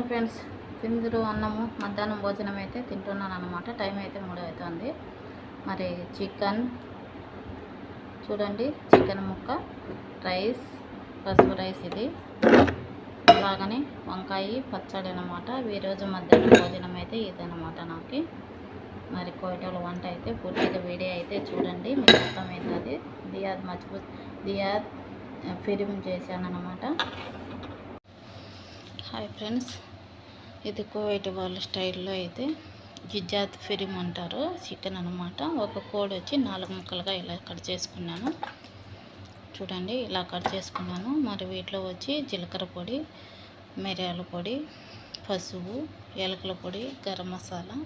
Friends, తిందురు అన్నము మధ్యాహ్నం భోజనం అయితే తింటున్నాను అనమాట. టైం అయితే 3 అవుతుంది. మరి చికెన్ చూడండి, చికెన్ ముక్క, రైస్, పసుపు రైస్ ఇది, అలాగనే వంకాయ పచ్చడి అనమాట. ఈరోజు మధ్యాహ్నం భోజనం అయితే ఇదనమాట నాకు. మరి కోయటోల వంట అయితే పూర్తిగా వీడియో అయితే చూడండి, మీకు అర్థమవుతుంది. దియాద్ ఫిరిమ్ చేశాను అనమాట. హాయ్ ఫ్రెండ్స్, ఇది కువైట్ వాళ్ళ స్టైల్లో అయితే జిజాద్ ఫిరిమ్ అంటారు, చికెన్ అనమాట. ఒక కోడి వచ్చి 4 ముక్కలుగా ఇలా కట్ చేసుకున్నాను. చూడండి, ఇలా కట్ చేసుకున్నాను. మరి వీటిలో వచ్చి జీలకర్ర పొడి, మిరియాల పొడి, పసుపు, యాలకుల పొడి, గరం మసాలా,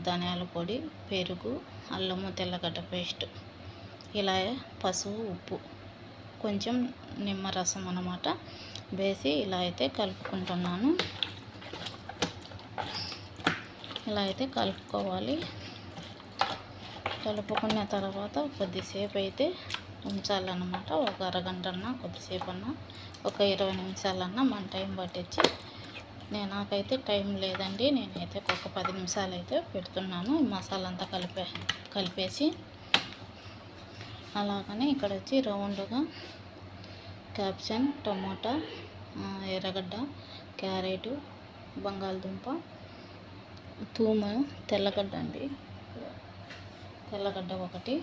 ధనియాల పొడి, పెరుగు, అల్లము, తెల్లగడ్డ పేస్ట్, ఇలా పసుపు, ఉప్పు, కొంచెం నిమ్మరసం అన్నమాట వేసి ఇలా అయితే కలుపుకుంటున్నాను. ఇలా అయితే కలుపుకోవాలి. కలుపుకున్న తర్వాత కొద్దిసేపు అయితే ఉంచాలన్నమాట. ఒక అరగంటన్నా కొద్దిసేపు అన్నా ఒక 20 నిమిషాలన్నా మన టైం పట్టించి. నాకైతే టైం లేదండి, నేనైతే ఒక 10 నిమిషాలు అయితే పెడుతున్నాను. మసాలా అంతా కలిపేసి అలాగనే ఇక్కడ వచ్చి రౌండ్గా క్యాప్షన్, టమోటా, ఎర్రగడ్డ, క్యారెట్, బంగాళదుంప, తూమ, తెల్లగడ్డ అండి, తెల్లగడ్డ ఒకటి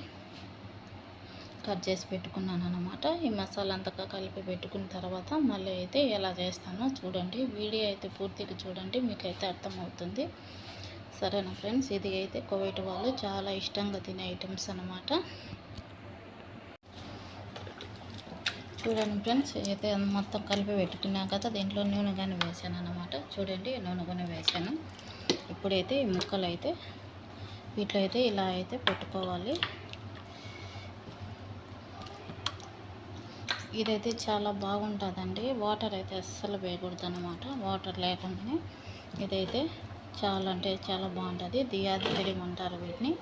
కట్ చేసి పెట్టుకున్నాను అనమాట. ఈ మసాలా అంతా కలిపి పెట్టుకున్న తర్వాత మళ్ళీ అయితే ఎలా చేస్తానో చూడండి. వీడియో అయితే పూర్తిగా చూడండి, మీకైతే అర్థమవుతుంది. సరేనా ఫ్రెండ్స్, ఇది అయితే కువైట్ వాళ్ళు చాలా ఇష్టంగా తినే ఐటమ్స్ అన్నమాట. చూడండి ఫ్రెండ్స్, అయితే మొత్తం కలిపి పెట్టుకున్నాం కదా, దీంట్లో నూనె కానీ వేసాను అనమాట. చూడండి, నూనె కానీ వేసాను. ఇప్పుడైతే ఈ ముక్కలు అయితే వీటిలో అయితే ఇలా అయితే పెట్టుకోవాలి. ఇదైతే చాలా బాగుంటుందండి. వాటర్ అయితే అస్సలు వేయకూడదు అనమాట. వాటర్ లేకుండానే ఇదైతే చాలా అంటే చాలా బాగుంటుంది. దియాద్ ఫిరిమ్ అంటారు వీటిని.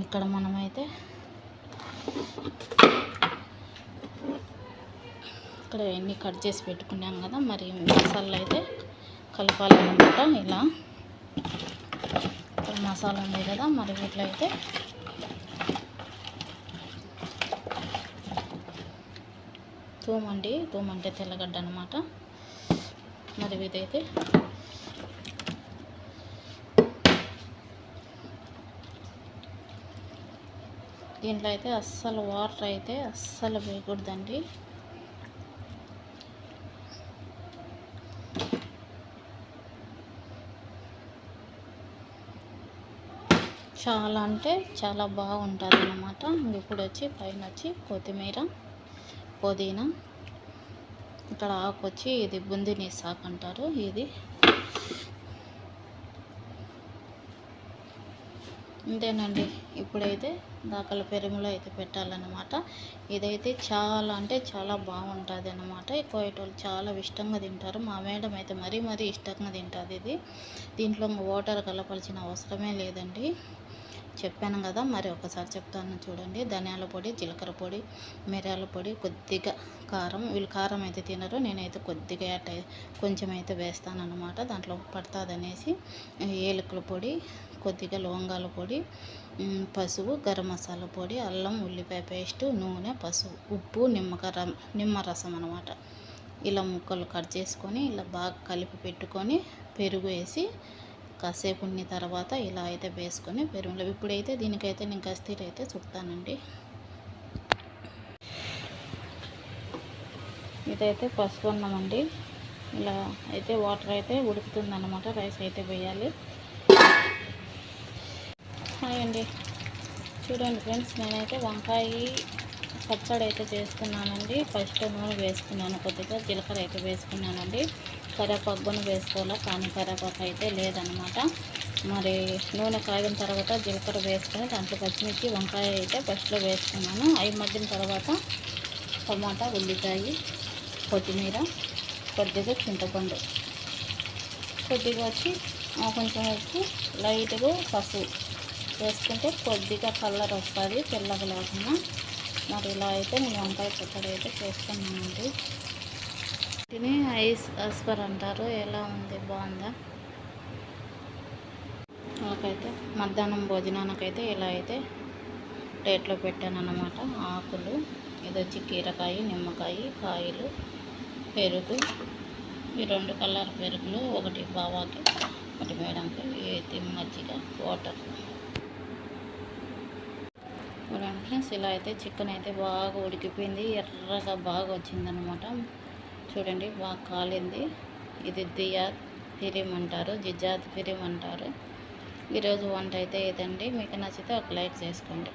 ఇక్కడ మనమైతే ఇక్కడ ఎన్ని కట్ చేసి పెట్టుకున్నాం కదా, మరి మసాలా అయితే కలపాలన్నమాట. ఇలా ఇక్కడ మసాలా ఉంది కదా, మరి వీటిలో అయితే తూమ అంటే తెల్లగడ్డ అనమాట. మరి ఇదైతే దీంట్లో అయితే అస్సలు వాటర్ అయితే అస్సలు వేయకూడదండి. చాలా అంటే చాలా బాగుంటుంది అన్నమాట. ఇప్పుడు వచ్చి పైన వచ్చి కొత్తిమీర, పుదీనా, ఇక్కడ ఆకు వచ్చి ఇది బుందిని సాకు అంటారు. ఇది ఇంతేనండి. ఇప్పుడైతే దాకల పెరుగులో అయితే పెట్టాలన్నమాట. ఇదైతే చాలా అంటే చాలా బాగుంటుంది అన్నమాట. కోయట వాళ్ళు చాలా ఇష్టంగా తింటారు. మా మేడం అయితే మరీ ఇష్టంగా తింటుంది ఇది. దీంట్లో వాటర్ కలపాల్సిన అవసరమే లేదండి, చెప్పాను కదా. మరి ఒకసారి చెప్తాను చూడండి. ధనియాల పొడి, జీలకర్ర పొడి, మిరియాల పొడి, కొద్దిగా కారం. వీళ్ళు కారం అయితే తినరు, నేనైతే కొద్దిగా కొంచెం అయితే వేస్తాను అనమాట, దాంట్లో పడుతుంది అనేసి. ఏలకుల పొడి, కొద్దిగా లవంగాల పొడి, పసుపు, గరం మసాలా పొడి, అల్లం ఉల్లిపాయ పేస్టు, నూనె, పసుపు, ఉప్పు, నిమ్మరసం అనమాట. ఇలా ముక్కలు కట్ చేసుకొని ఇలా బాగా కలిపి పెట్టుకొని పెరుగు వేసి కాసేపు ఉన్న తర్వాత ఇలా అయితే వేసుకొని పెరుగులో ఇప్పుడైతే దీనికైతే నేను కస్తీరి అయితే చుడతానండి. ఇదైతే పసుపు అన్నం అండి. ఇలా అయితే వాటర్ అయితే ఉడుకుతుంది అన్నమాట. రైస్ అయితే వేయాలి. హాయ్ అండి, చూడండి ఫ్రెండ్స్, నేనైతే వంకాయ పచ్చడి అయితే చేస్తున్నానండి. ఫస్ట్ నూనె వేసుకున్నాను, కొద్దిగా జీలకర్ర అయితే వేసుకున్నానండి. కరివేపాకు వేసుకోవాలి, కానీ కరివేపాకు అయితే లేదనమాట. మరి నూనె కాగిన తర్వాత జీలకర్ర వేసుకొని దాంట్లో పచ్చిమిర్చి, వంకాయ అయితే ఫస్ట్లో వేసుకున్నాను. అవి మగ్గిన తర్వాత టమాటా, ఉల్లిపాయ, కొత్తిమీర, కొద్దిగా చింతపండు, కొద్దిగా వచ్చి కొంచెం ఉప్పు, లైట్గా పసుపు వేసుకుంటే కొద్దిగా కలర్ వస్తుంది, తెల్లగా లేకుండా. మరి ఇలా అయితే నేను వంకాయ పచ్చడి అయితే చేస్తున్నానండి. దీన్ని ఐస్ అస్పర్ అంటారు. ఎలా ఉంది, బాగుందా? నాకైతే మధ్యాహ్నం భోజనానికైతే ఇలా అయితే ప్లేట్లో పెట్టాను అన్నమాట. ఆకులు, ఇది వచ్చి కీరకాయ, నిమ్మకాయ, కాయలు, పెరుగు, ఈ 2 కలర్ పెరుగులు, ఒకటి బావాకి, ఒకటి మేడంకి, ఇది మజ్జిగ, వాటర్. చూడండి ఫ్రెండ్స్, ఇలా అయితే చికెన్ అయితే బాగా ఉడికిపోయింది, ఎర్రగా బాగా వచ్చిందనమాట. చూడండి, బాగా కాలింది. ఇది దియాద్ ఫిరిం అంటారు, జిజాద్ ఫిరిం అంటారు. ఈరోజు వంట అయితే ఇదండి. మీకు నచ్చితే ఒక లైక్ చేసుకోండి.